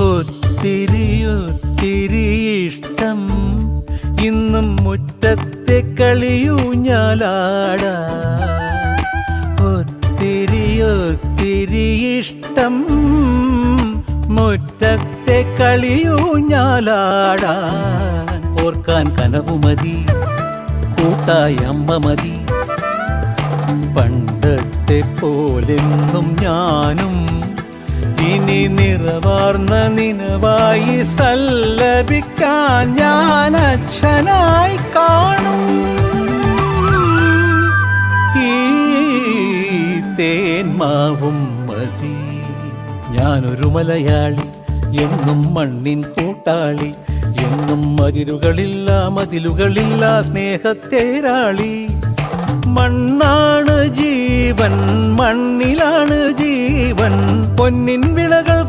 ഒത്തിരി ഒത്തിരി ഇഷ്ടം ഇന്നും മുറ്റത്തെ കളിയൂഞ്ഞാലാടാ. ഒത്തിരി ഒത്തിരി ഇഷ്ടം മുറ്റത്തെ കളിയൂഞ്ഞാലാടാൻ. ഓർക്കാൻ കനവുമതി, കൂട്ടായി അമ്മ മതി. പണ്ടത്തെ പോലെന്നും ഞാനും ഇനി നിറവാർന്ന നിനവായി സല്ലപിക്കാൻ ഞാൻ അച്ഛനായി കാണും. ഈ തേന്മാവും മതി. ഞാനൊരു മലയാളി, എന്നും മണ്ണിൻ കൂട്ടാളി, എന്നും മതിലുകളില്ല മതിലുകളില്ല സ്നേഹത്തേരാളി. മണ്ണാണ് ജീവൻ, മണ്ണിലാണ് ജീവൻ, പൊന്നിൻ വിളകൾ